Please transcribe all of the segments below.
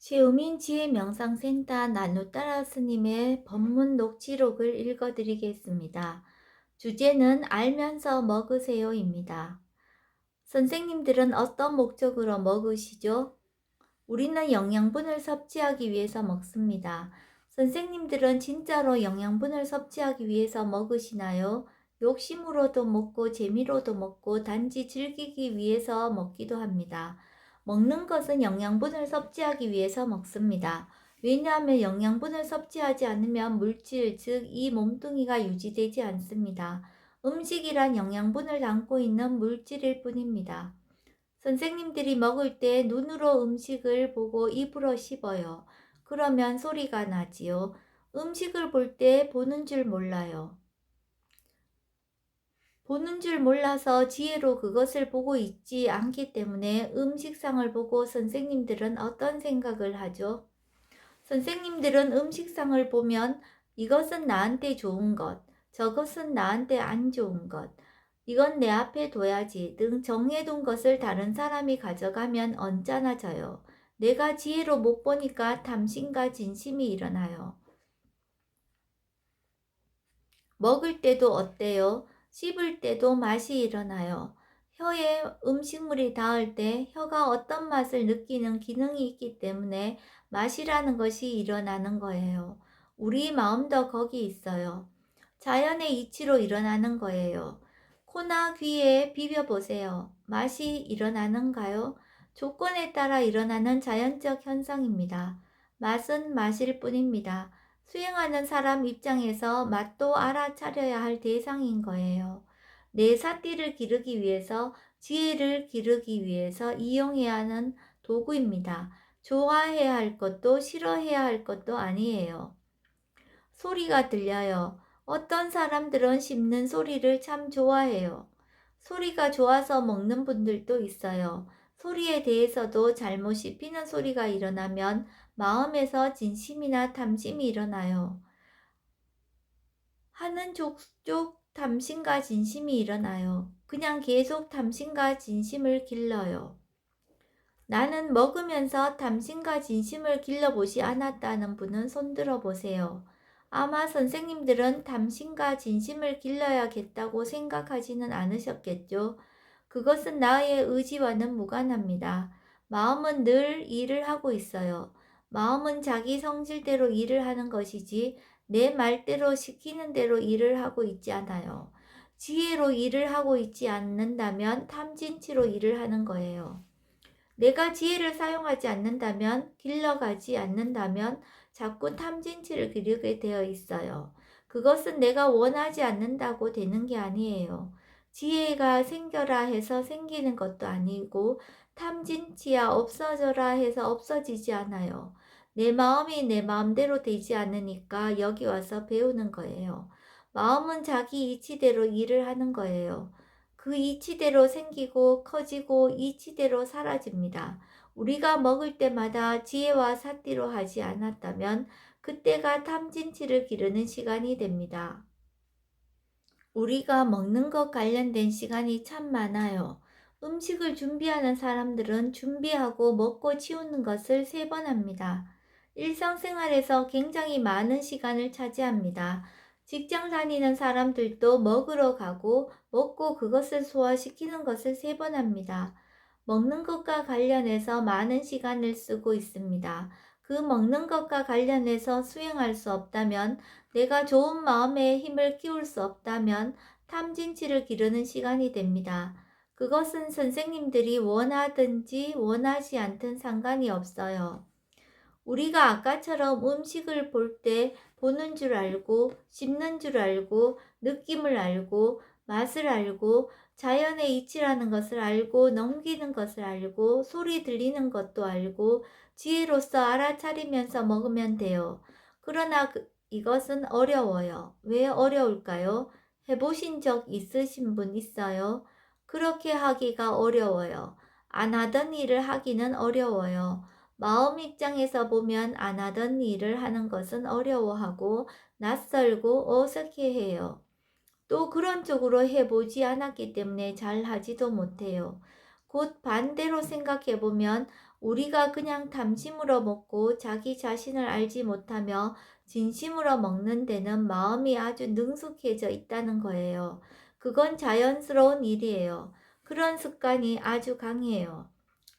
최우민 지혜 명상센터 나누따라 스님의 법문 녹취록을 읽어드리겠습니다. 주제는 알면서 먹으세요입니다. 선생님들은 어떤 목적으로 먹으시죠? 우리는 영양분을 섭취하기 위해서 먹습니다. 선생님들은 진짜로 영양분을 섭취하기 위해서 먹으시나요? 욕심으로도 먹고 재미로도 먹고 단지 즐기기 위해서 먹기도 합니다. 먹는 것은 영양분을 섭취하기 위해서 먹습니다. 왜냐하면 영양분을 섭취하지 않으면 물질, 즉 이 몸뚱이가 유지되지 않습니다. 음식이란 영양분을 담고 있는 물질일 뿐입니다. 선생님들이 먹을 때 눈으로 음식을 보고 입으로 씹어요. 그러면 소리가 나지요. 음식을 볼 때 보는 줄 몰라요. 보는 줄 몰라서 지혜로 그것을 보고 있지 않기 때문에 음식상을 보고 선생님들은 어떤 생각을 하죠? 선생님들은 음식상을 보면 이것은 나한테 좋은 것, 저것은 나한테 안 좋은 것, 이건 내 앞에 둬야지 등 정해둔 것을 다른 사람이 가져가면 언짢아져요. 내가 지혜로 못 보니까 탐심과 진심이 일어나요. 먹을 때도 어때요? 씹을 때도 맛이 일어나요. 혀에 음식물이 닿을 때 혀가 어떤 맛을 느끼는 기능이 있기 때문에 맛이라는 것이 일어나는 거예요. 우리 마음도 거기 있어요. 자연의 이치로 일어나는 거예요. 코나 귀에 비벼보세요. 맛이 일어나는가요? 조건에 따라 일어나는 자연적 현상입니다. 맛은 맛일 뿐입니다. 수행하는 사람 입장에서 맛도 알아차려야 할 대상인 거예요. 내 사띠를 기르기 위해서, 지혜를 기르기 위해서 이용해야 하는 도구입니다. 좋아해야 할 것도 싫어해야 할 것도 아니에요. 소리가 들려요. 어떤 사람들은 씹는 소리를 참 좋아해요. 소리가 좋아서 먹는 분들도 있어요. 소리에 대해서도 잘못 씹히는 소리가 일어나면 마음에서 진심이나 탐심이 일어나요. 하는 족족 탐심과 진심이 일어나요. 그냥 계속 탐심과 진심을 길러요. 나는 먹으면서 탐심과 진심을 길러보지 않았다는 분은 손들어 보세요. 아마 선생님들은 탐심과 진심을 길러야겠다고 생각하지는 않으셨겠죠. 그것은 나의 의지와는 무관합니다. 마음은 늘 일을 하고 있어요. 마음은 자기 성질대로 일을 하는 것이지 내 말대로 시키는 대로 일을 하고 있지 않아요. 지혜로 일을 하고 있지 않는다면 탐진치로 일을 하는 거예요. 내가 지혜를 사용하지 않는다면, 길러가지 않는다면 자꾸 탐진치를 기르게 되어 있어요. 그것은 내가 원하지 않는다고 되는 게 아니에요. 지혜가 생겨라 해서 생기는 것도 아니고 탐진치야 없어져라 해서 없어지지 않아요. 내 마음이 내 마음대로 되지 않으니까 여기 와서 배우는 거예요. 마음은 자기 이치대로 일을 하는 거예요. 그 이치대로 생기고 커지고 이치대로 사라집니다. 우리가 먹을 때마다 지혜와 사띠로 하지 않았다면 그때가 탐진치를 기르는 시간이 됩니다. 우리가 먹는 것 관련된 시간이 참 많아요. 음식을 준비하는 사람들은 준비하고 먹고 치우는 것을 3번 합니다. 일상생활에서 굉장히 많은 시간을 차지합니다. 직장 다니는 사람들도 먹으러 가고 먹고 그것을 소화시키는 것을 3번 합니다. 먹는 것과 관련해서 많은 시간을 쓰고 있습니다. 그 먹는 것과 관련해서 수행할 수 없다면, 내가 좋은 마음의 힘을 키울 수 없다면 탐진치를 기르는 시간이 됩니다. 그것은 선생님들이 원하든지 원하지 않든 상관이 없어요. 우리가 아까처럼 음식을 볼 때 보는 줄 알고, 씹는 줄 알고, 느낌을 알고, 맛을 알고, 자연의 이치라는 것을 알고, 넘기는 것을 알고, 소리 들리는 것도 알고, 지혜로서 알아차리면서 먹으면 돼요. 그러나 이것은 어려워요. 왜 어려울까요? 해보신 적 있으신 분 있어요? 그렇게 하기가 어려워요. 안 하던 일을 하기는 어려워요. 마음 입장에서 보면 안 하던 일을 하는 것은 어려워하고 낯설고 어색해해요. 또 그런 쪽으로 해보지 않았기 때문에 잘 하지도 못해요. 곧 반대로 생각해보면 우리가 그냥 탐심으로 먹고 자기 자신을 알지 못하며 진심으로 먹는 데는 마음이 아주 능숙해져 있다는 거예요. 그건 자연스러운 일이에요. 그런 습관이 아주 강해요.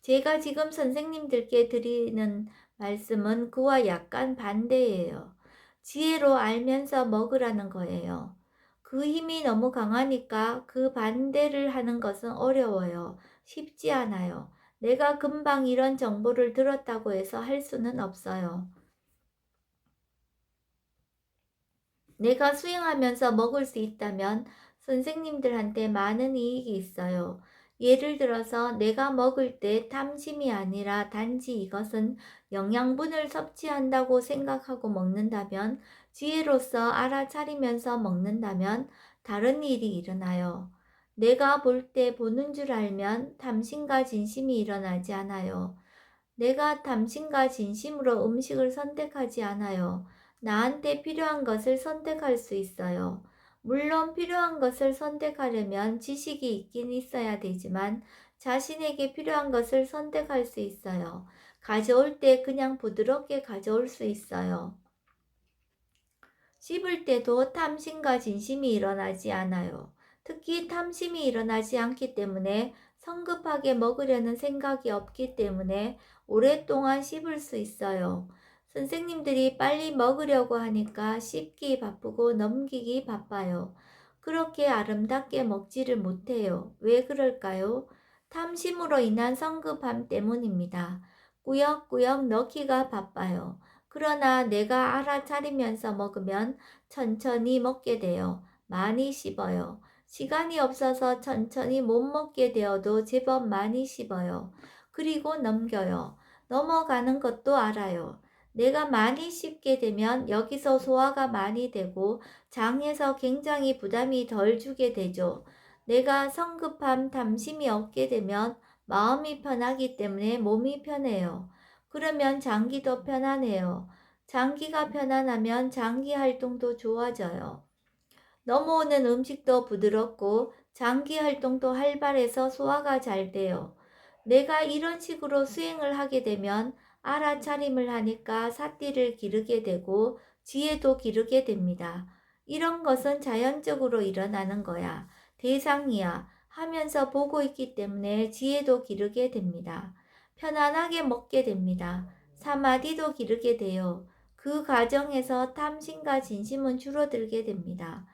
제가 지금 선생님들께 드리는 말씀은 그와 약간 반대예요. 지혜로 알면서 먹으라는 거예요. 그 힘이 너무 강하니까 그 반대를 하는 것은 어려워요. 쉽지 않아요. 내가 금방 이런 정보를 들었다고 해서 할 수는 없어요. 내가 수행하면서 먹을 수 있다면 선생님들한테 많은 이익이 있어요. 예를 들어서 내가 먹을 때 탐심이 아니라 단지 이것은 영양분을 섭취한다고 생각하고 먹는다면, 지혜로서 알아차리면서 먹는다면 다른 일이 일어나요. 내가 볼 때 보는 줄 알면 탐심과 진심이 일어나지 않아요. 내가 탐심과 진심으로 음식을 선택하지 않아요. 나한테 필요한 것을 선택할 수 있어요. 물론 필요한 것을 선택하려면 지식이 있긴 있어야 되지만 자신에게 필요한 것을 선택할 수 있어요. 가져올 때 그냥 부드럽게 가져올 수 있어요. 씹을 때도 탐심과 진심이 일어나지 않아요. 특히 탐심이 일어나지 않기 때문에 성급하게 먹으려는 생각이 없기 때문에 오랫동안 씹을 수 있어요. 선생님들이 빨리 먹으려고 하니까 씹기 바쁘고 넘기기 바빠요. 그렇게 아름답게 먹지를 못해요. 왜 그럴까요? 탐심으로 인한 성급함 때문입니다. 꾸역꾸역 넣기가 바빠요. 그러나 내가 알아차리면서 먹으면 천천히 먹게 돼요. 많이 씹어요. 시간이 없어서 천천히 못 먹게 되어도 제법 많이 씹어요. 그리고 넘겨요. 넘어가는 것도 알아요. 내가 많이 씹게 되면 여기서 소화가 많이 되고 장에서 굉장히 부담이 덜 주게 되죠. 내가 성급함, 담심이 없게 되면 마음이 편하기 때문에 몸이 편해요. 그러면 장기도 편안해요. 장기가 편안하면 장기 활동도 좋아져요. 넘어오는 음식도 부드럽고 장기 활동도 활발해서 소화가 잘 돼요. 내가 이런 식으로 수행을 하게 되면 알아차림을 하니까 삿띠를 기르게 되고 지혜도 기르게 됩니다. 이런 것은 자연적으로 일어나는 거야. 대상이야. 하면서 보고 있기 때문에 지혜도 기르게 됩니다. 편안하게 먹게 됩니다. 사마디도 기르게 돼요. 그 과정에서 탐심과 진심은 줄어들게 됩니다.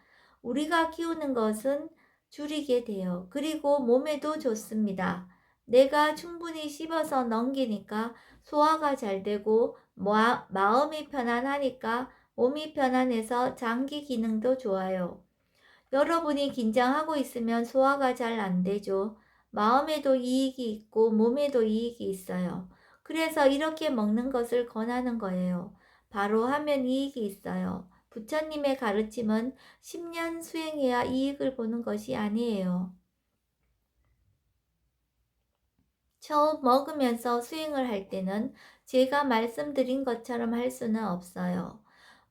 우리가 키우는 것은 줄이게 돼요. 그리고 몸에도 좋습니다. 내가 충분히 씹어서 넘기니까 소화가 잘 되고 마음이 편안하니까 몸이 편안해서 장기 기능도 좋아요. 여러분이 긴장하고 있으면 소화가 잘 안 되죠. 마음에도 이익이 있고 몸에도 이익이 있어요. 그래서 이렇게 먹는 것을 권하는 거예요. 바로 하면 이익이 있어요. 부처님의 가르침은 10년 수행해야 이익을 보는 것이 아니에요. 처음 먹으면서 수행을 할 때는 제가 말씀드린 것처럼 할 수는 없어요.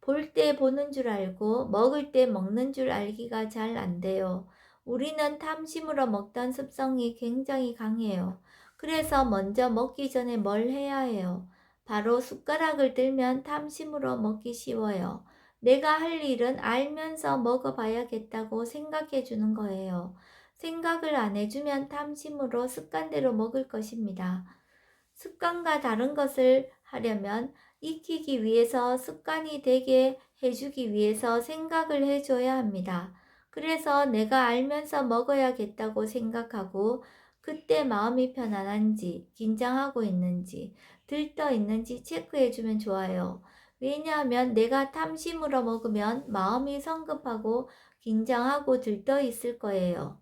볼 때 보는 줄 알고 먹을 때 먹는 줄 알기가 잘 안 돼요. 우리는 탐심으로 먹던 습성이 굉장히 강해요. 그래서 먼저 먹기 전에 뭘 해야 해요? 바로 숟가락을 들면 탐심으로 먹기 쉬워요. 내가 할 일은 알면서 먹어봐야겠다고 생각해 주는 거예요. 생각을 안 해주면 탐심으로 습관대로 먹을 것입니다. 습관과 다른 것을 하려면 익히기 위해서 습관이 되게 해주기 위해서 생각을 해줘야 합니다. 그래서 내가 알면서 먹어야겠다고 생각하고 그때 마음이 편안한지, 긴장하고 있는지, 들떠 있는지 체크해주면 좋아요. 왜냐하면 내가 탐심으로 먹으면 마음이 성급하고 긴장하고 들떠 있을 거예요.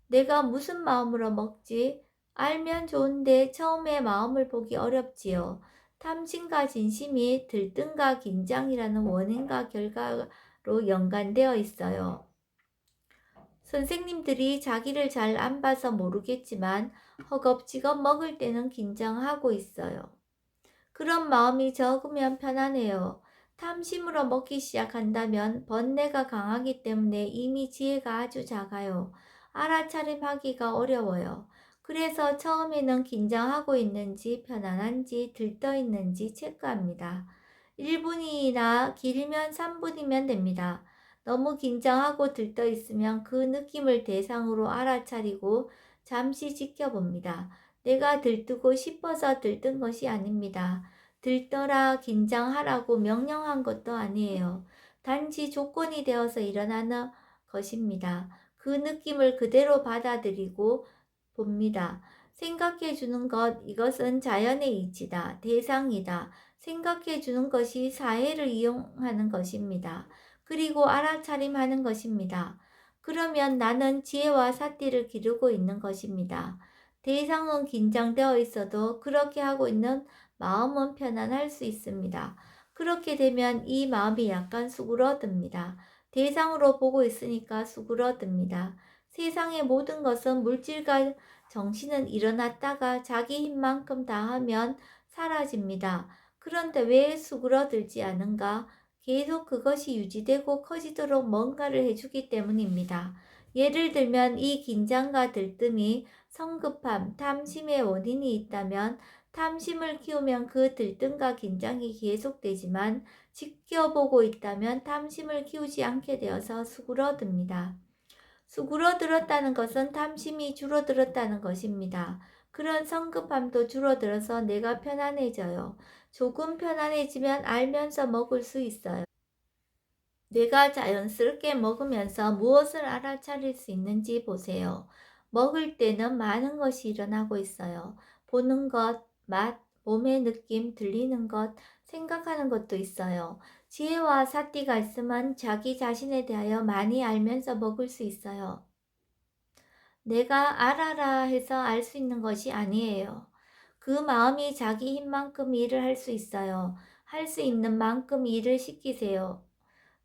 내가 무슨 마음으로 먹지? 알면 좋은데 처음에 마음을 보기 어렵지요. 탐심과 진심이 들뜸과 긴장이라는 원인과 결과로 연관되어 있어요. 선생님들이 자기를 잘 안 봐서 모르겠지만 허겁지겁 먹을 때는 긴장하고 있어요. 그런 마음이 적으면 편안해요. 탐심으로 먹기 시작한다면 번뇌가 강하기 때문에 이미 지혜가 아주 작아요. 알아차림하기가 어려워요. 그래서 처음에는 긴장하고 있는지 편안한지 들떠 있는지 체크합니다. 1분이나 길면 3분이면 됩니다. 너무 긴장하고 들떠 있으면 그 느낌을 대상으로 알아차리고 잠시 지켜봅니다. 내가 들뜨고 싶어서 들뜬 것이 아닙니다. 들떠라 긴장하라고 명령한 것도 아니에요. 단지 조건이 되어서 일어나는 것입니다. 그 느낌을 그대로 받아들이고 봅니다. 생각해 주는 것, 이것은 자연의 이치다, 대상이다. 생각해 주는 것이 사회를 이용하는 것입니다. 그리고 알아차림하는 것입니다. 그러면 나는 지혜와 사티를 기르고 있는 것입니다. 대상은 긴장되어 있어도 그렇게 하고 있는 마음은 편안할 수 있습니다. 그렇게 되면 이 마음이 약간 수그러듭니다. 대상으로 보고 있으니까 수그러듭니다. 세상의 모든 것은 물질과 정신은 일어났다가 자기 힘만큼 다 하면 사라집니다. 그런데 왜 수그러들지 않은가? 계속 그것이 유지되고 커지도록 뭔가를 해주기 때문입니다. 예를 들면 이 긴장과 들뜸이 성급함, 탐심의 원인이 있다면 탐심을 키우면 그 들뜸과 긴장이 계속되지만 지켜보고 있다면 탐심을 키우지 않게 되어서 수그러듭니다. 수그러들었다는 것은 탐심이 줄어들었다는 것입니다. 그런 성급함도 줄어들어서 내가 편안해져요. 조금 편안해지면 알면서 먹을 수 있어요. 내가 자연스럽게 먹으면서 무엇을 알아차릴 수 있는지 보세요. 먹을 때는 많은 것이 일어나고 있어요. 보는 것, 맛, 몸의 느낌, 들리는 것, 생각하는 것도 있어요. 지혜와 사띠가 있으면 자기 자신에 대하여 많이 알면서 먹을 수 있어요. 내가 알아라 해서 알 수 있는 것이 아니에요. 그 마음이 자기 힘만큼 일을 할 수 있어요. 할 수 있는 만큼 일을 시키세요.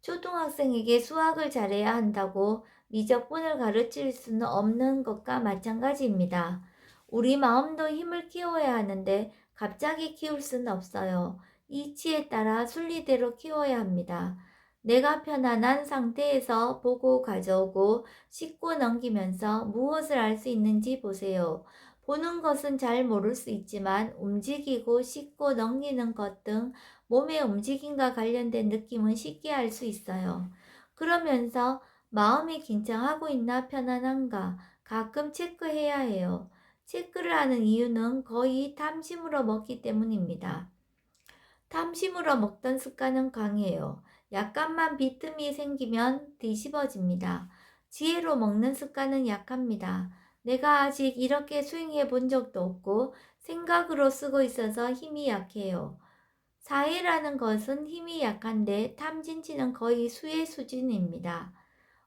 초등학생에게 수학을 잘해야 한다고 미적분을 가르칠 수는 없는 것과 마찬가지입니다. 우리 마음도 힘을 키워야 하는데 갑자기 키울 수는 없어요. 이치에 따라 순리대로 키워야 합니다. 내가 편안한 상태에서 보고 가져오고 씻고 넘기면서 무엇을 알 수 있는지 보세요. 보는 것은 잘 모를 수 있지만 움직이고 씻고 넘기는 것 등 몸의 움직임과 관련된 느낌은 쉽게 알 수 있어요. 그러면서 마음이 긴장하고 있나 편안한가 가끔 체크해야 해요. 체크를 하는 이유는 거의 탐심으로 먹기 때문입니다. 탐심으로 먹던 습관은 강해요. 약간만 비틈이 생기면 뒤집어집니다. 지혜로 먹는 습관은 약합니다. 내가 아직 이렇게 수행해 본 적도 없고 생각으로 쓰고 있어서 힘이 약해요. 사회라는 것은 힘이 약한데 탐진치는 거의 수의 수준입니다.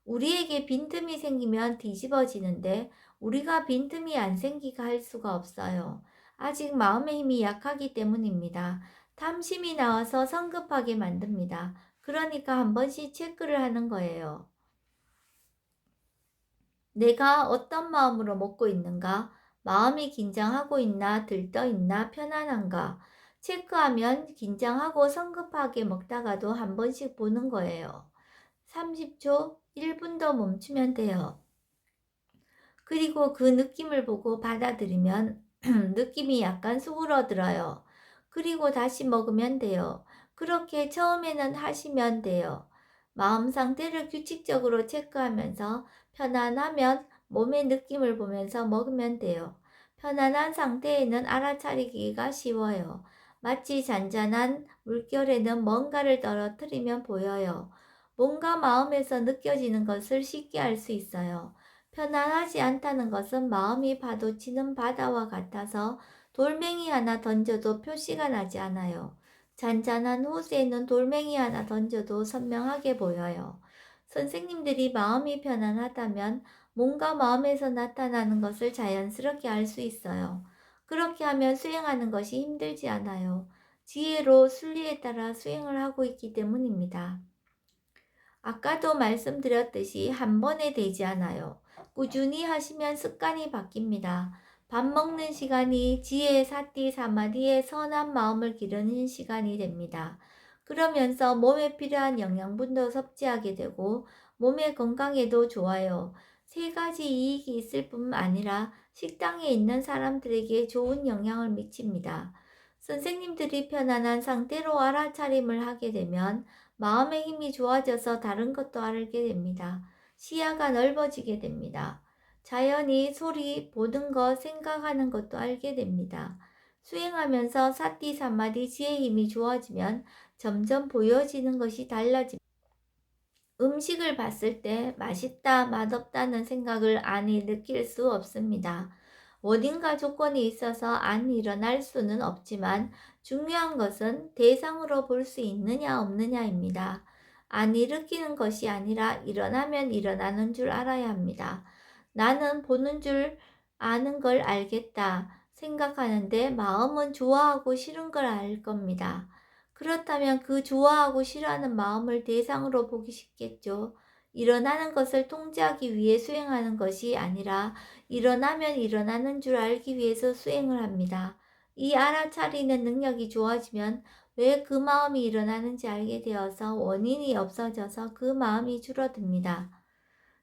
우리에게 빈틈이 생기면 뒤집어지는데 우리가 빈틈이 안 생기게 할 수가 없어요. 아직 마음의 힘이 약하기 때문입니다. 탐심이 나와서 성급하게 만듭니다. 그러니까 한 번씩 체크를 하는 거예요. 내가 어떤 마음으로 먹고 있는가? 마음이 긴장하고 있나, 들떠 있나, 편안한가? 체크하면 긴장하고 성급하게 먹다가도 한 번씩 보는 거예요. 30초, 1분도 멈추면 돼요. 그리고 그 느낌을 보고 받아들이면 느낌이 약간 수그러들어요. 그리고 다시 먹으면 돼요. 그렇게 처음에는 하시면 돼요. 마음 상태를 규칙적으로 체크하면서 편안하면 몸의 느낌을 보면서 먹으면 돼요. 편안한 상태에는 알아차리기가 쉬워요. 마치 잔잔한 물결에는 뭔가를 떨어뜨리면 보여요. 뭔가 마음에서 느껴지는 것을 쉽게 알 수 있어요. 편안하지 않다는 것은 마음이 파도치는 바다와 같아서 돌멩이 하나 던져도 표시가 나지 않아요. 잔잔한 호수에는 돌멩이 하나 던져도 선명하게 보여요. 선생님들이 마음이 편안하다면 뭔가 마음에서 나타나는 것을 자연스럽게 알 수 있어요. 그렇게 하면 수행하는 것이 힘들지 않아요. 지혜로 순리에 따라 수행을 하고 있기 때문입니다. 아까도 말씀드렸듯이 한 번에 되지 않아요. 꾸준히 하시면 습관이 바뀝니다. 밥 먹는 시간이 지혜 사띠 사마디의 선한 마음을 기르는 시간이 됩니다. 그러면서 몸에 필요한 영양분도 섭취하게 되고 몸의 건강에도 좋아요. 세 가지 이익이 있을 뿐 아니라 식당에 있는 사람들에게 좋은 영향을 미칩니다. 선생님들이 편안한 상태로 알아차림을 하게 되면 마음의 힘이 좋아져서 다른 것도 알게 됩니다. 시야가 넓어지게 됩니다. 자연히 소리, 보는 것, 생각하는 것도 알게 됩니다. 수행하면서 사띠 사마디 지혜 힘이 좋아지면 점점 보여지는 것이 달라집니다. 음식을 봤을 때 맛있다, 맛없다는 생각을 안이 느낄 수 없습니다. 원인과 조건이 있어서 안 일어날 수는 없지만 중요한 것은 대상으로 볼 수 있느냐 없느냐입니다. 안 일으키는 것이 아니라 일어나면 일어나는 줄 알아야 합니다. 나는 보는 줄 아는 걸 알겠다 생각하는데 마음은 좋아하고 싫은 걸 알 겁니다. 그렇다면 그 좋아하고 싫어하는 마음을 대상으로 보기 쉽겠죠. 일어나는 것을 통제하기 위해 수행하는 것이 아니라 일어나면 일어나는 줄 알기 위해서 수행을 합니다. 이 알아차리는 능력이 좋아지면 왜 그 마음이 일어나는지 알게 되어서 원인이 없어져서 그 마음이 줄어듭니다.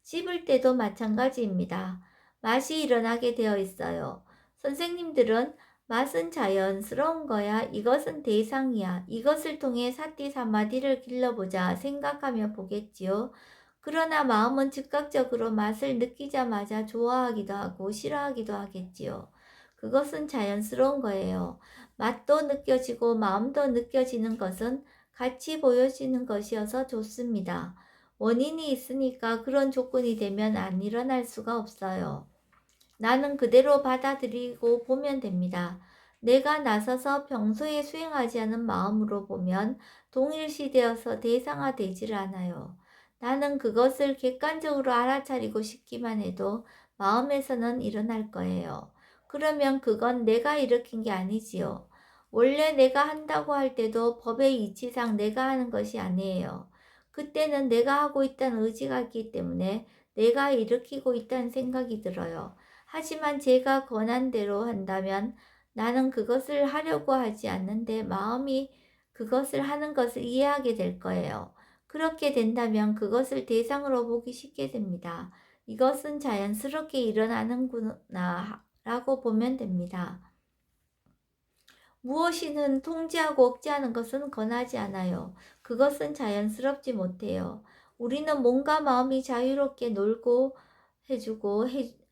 씹을 때도 마찬가지입니다. 맛이 일어나게 되어 있어요. 선생님들은 맛은 자연스러운 거야. 이것은 대상이야. 이것을 통해 사띠 사마디를 길러보자 생각하며 보겠지요. 그러나 마음은 즉각적으로 맛을 느끼자마자 좋아하기도 하고 싫어하기도 하겠지요. 그것은 자연스러운 거예요. 맛도 느껴지고 마음도 느껴지는 것은 같이 보여지는 것이어서 좋습니다. 원인이 있으니까 그런 조건이 되면 안 일어날 수가 없어요. 나는 그대로 받아들이고 보면 됩니다. 내가 나서서 평소에 수행하지 않은 마음으로 보면 동일시되어서 대상화되질 않아요. 나는 그것을 객관적으로 알아차리고 싶기만 해도 마음에서는 일어날 거예요. 그러면 그건 내가 일으킨 게 아니지요. 원래 내가 한다고 할 때도 법의 이치상 내가 하는 것이 아니에요. 그때는 내가 하고 있다는 의지가 있기 때문에 내가 일으키고 있다는 생각이 들어요. 하지만 제가 권한 대로 한다면 나는 그것을 하려고 하지 않는데 마음이 그것을 하는 것을 이해하게 될 거예요. 그렇게 된다면 그것을 대상으로 보기 쉽게 됩니다. 이것은 자연스럽게 일어나는구나 라고 보면 됩니다. 무엇이든 통제하고 억제하는 것은 권하지 않아요. 그것은 자연스럽지 못해요. 우리는 몸과 마음이 자유롭게 놀고 해주고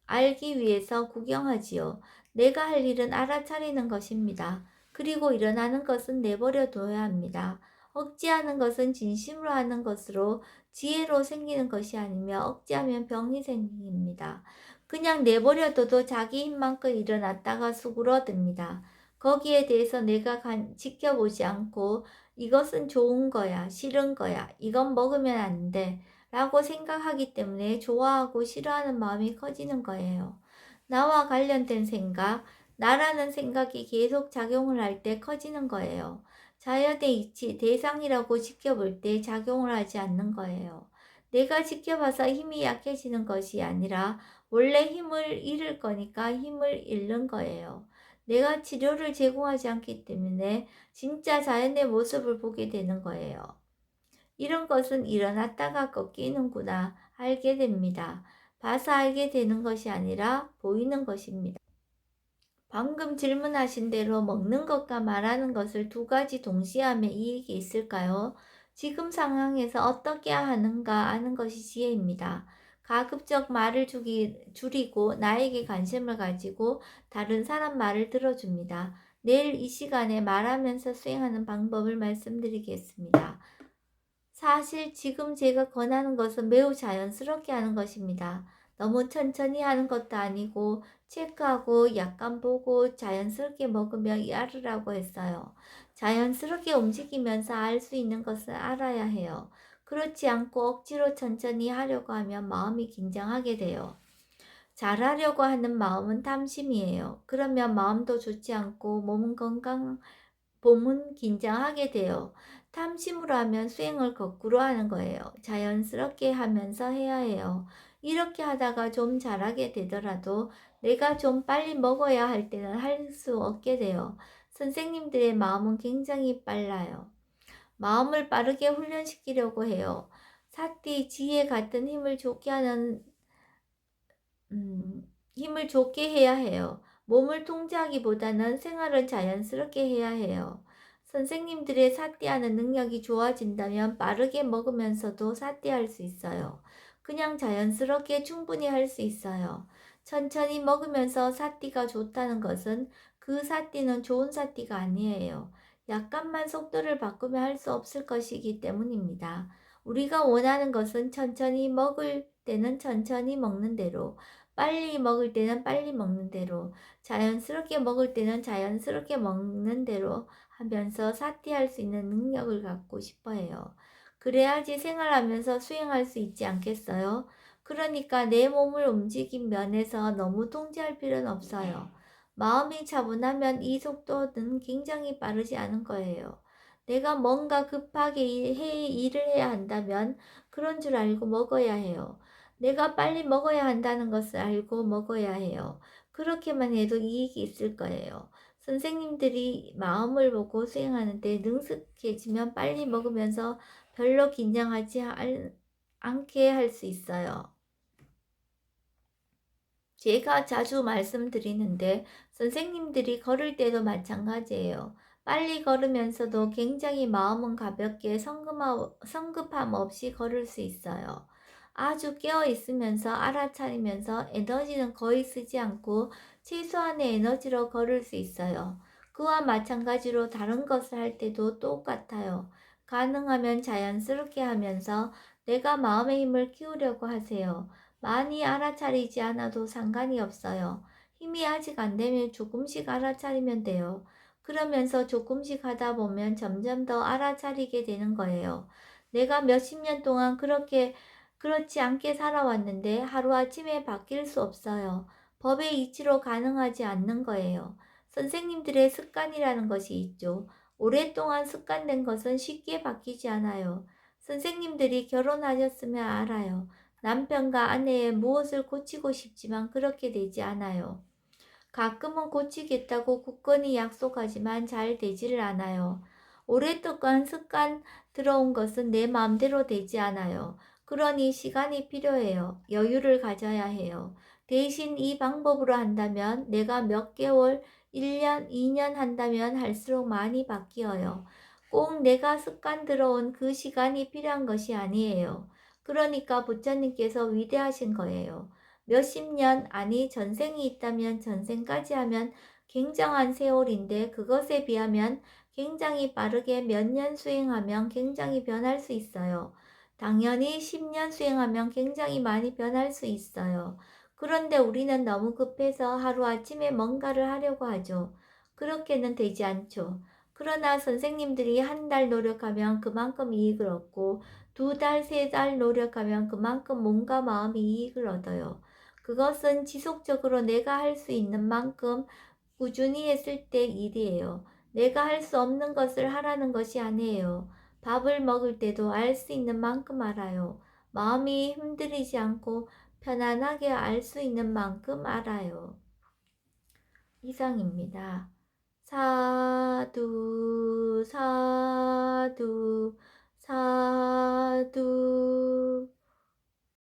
알기 위해서 구경하지요. 내가 할 일은 알아차리는 것입니다. 그리고 일어나는 것은 내버려 둬야 합니다. 억제하는 것은 진심으로 하는 것으로 지혜로 생기는 것이 아니며 억제하면 병이 생깁니다. 그냥 내버려 둬도 자기 힘만큼 일어났다가 수그러듭니다. 거기에 대해서 내가 지켜보지 않고 이것은 좋은 거야, 싫은 거야, 이건 먹으면 안 돼 라고 생각하기 때문에 좋아하고 싫어하는 마음이 커지는 거예요. 나와 관련된 생각, 나라는 생각이 계속 작용을 할 때 커지는 거예요. 자연의 이치, 대상이라고 지켜볼 때 작용을 하지 않는 거예요. 내가 지켜봐서 힘이 약해지는 것이 아니라 원래 힘을 잃을 거니까 힘을 잃는 거예요. 내가 치료를 제공하지 않기 때문에 진짜 자연의 모습을 보게 되는 거예요. 이런 것은 일어났다가 꺾이는구나 알게 됩니다. 봐서 알게 되는 것이 아니라 보이는 것입니다. 방금 질문하신 대로 먹는 것과 말하는 것을 두 가지 동시에 하면 이익이 있을까요? 지금 상황에서 어떻게 하는가 아는 것이 지혜입니다. 가급적 말을 줄이고 나에게 관심을 가지고 다른 사람 말을 들어줍니다. 내일 이 시간에 말하면서 수행하는 방법을 말씀드리겠습니다. 사실 지금 제가 권하는 것은 매우 자연스럽게 하는 것입니다. 너무 천천히 하는 것도 아니고 체크하고 약간 보고 자연스럽게 먹으며 야르라고 했어요. 자연스럽게 움직이면서 알 수 있는 것을 알아야 해요. 그렇지 않고 억지로 천천히 하려고 하면 마음이 긴장하게 돼요. 잘하려고 하는 마음은 탐심이에요. 그러면 마음도 좋지 않고 몸은 긴장하게 돼요. 탐심으로 하면 수행을 거꾸로 하는 거예요. 자연스럽게 하면서 해야 해요. 이렇게 하다가 좀 잘하게 되더라도 내가 좀 빨리 먹어야 할 때는 할 수 없게 돼요. 선생님들의 마음은 굉장히 빨라요. 마음을 빠르게 훈련시키려고 해요. 사띠, 지혜 같은 힘을 좋게 하는 힘을 좋게 해야 해요. 몸을 통제하기보다는 생활을 자연스럽게 해야 해요. 선생님들의 사띠하는 능력이 좋아진다면 빠르게 먹으면서도 사띠할 수 있어요. 그냥 자연스럽게 충분히 할 수 있어요. 천천히 먹으면서 사띠가 좋다는 것은 그 사띠는 좋은 사띠가 아니에요. 약간만 속도를 바꾸면 할 수 없을 것이기 때문입니다. 우리가 원하는 것은 천천히 먹을 때는 천천히 먹는 대로, 빨리 먹을 때는 빨리 먹는 대로, 자연스럽게 먹을 때는 자연스럽게 먹는 대로 하면서 사티할 수 있는 능력을 갖고 싶어 해요. 그래야지 생활하면서 수행할 수 있지 않겠어요? 그러니까 내 몸을 움직인 면에서 너무 통제할 필요는 없어요. 마음이 차분하면 이 속도는 굉장히 빠르지 않은 거예요. 내가 뭔가 급하게 일을 해야 한다면 그런 줄 알고 먹어야 해요. 내가 빨리 먹어야 한다는 것을 알고 먹어야 해요. 그렇게만 해도 이익이 있을 거예요. 선생님들이 마음을 보고 수행하는데 능숙해지면 빨리 먹으면서 별로 긴장하지 않게 할 수 있어요. 제가 자주 말씀드리는데 선생님들이 걸을 때도 마찬가지예요. 빨리 걸으면서도 굉장히 마음은 가볍게 성급함 없이 걸을 수 있어요. 아주 깨어 있으면서 알아차리면서 에너지는 거의 쓰지 않고 최소한의 에너지로 걸을 수 있어요. 그와 마찬가지로 다른 것을 할 때도 똑같아요. 가능하면 자연스럽게 하면서 내가 마음의 힘을 키우려고 하세요. 많이 알아차리지 않아도 상관이 없어요. 힘이 아직 안 되면 조금씩 알아차리면 돼요. 그러면서 조금씩 하다 보면 점점 더 알아차리게 되는 거예요. 내가 몇십 년 동안 그렇지 않게 살아왔는데 하루아침에 바뀔 수 없어요. 법의 이치로 가능하지 않는 거예요. 선생님들의 습관이라는 것이 있죠. 오랫동안 습관된 것은 쉽게 바뀌지 않아요. 선생님들이 결혼하셨으면 알아요. 남편과 아내의 무엇을 고치고 싶지만 그렇게 되지 않아요. 가끔은 고치겠다고 굳건히 약속하지만 잘 되지를 않아요. 오랫동안 습관 들어온 것은 내 마음대로 되지 않아요. 그러니 시간이 필요해요. 여유를 가져야 해요. 대신 이 방법으로 한다면 내가 몇 개월, 1년, 2년 한다면 할수록 많이 바뀌어요. 꼭 내가 습관 들어온 그 시간이 필요한 것이 아니에요. 그러니까 부처님께서 위대하신 거예요. 몇십 년, 아니 전생이 있다면 전생까지 하면 굉장한 세월인데 그것에 비하면 굉장히 빠르게 몇 년 수행하면 굉장히 변할 수 있어요. 당연히 10년 수행하면 굉장히 많이 변할 수 있어요. 그런데 우리는 너무 급해서 하루아침에 뭔가를 하려고 하죠. 그렇게는 되지 않죠. 그러나 선생님들이 한 달 노력하면 그만큼 이익을 얻고 2달, 3달 노력하면 그만큼 몸과 마음이 이익을 얻어요. 그것은 지속적으로 내가 할 수 있는 만큼 꾸준히 했을 때 일이에요. 내가 할 수 없는 것을 하라는 것이 아니에요. 밥을 먹을 때도 알 수 있는 만큼 알아요. 마음이 힘들이지 않고 편안하게 알 수 있는 만큼 알아요. 이상입니다. 사두, 사두, 사두.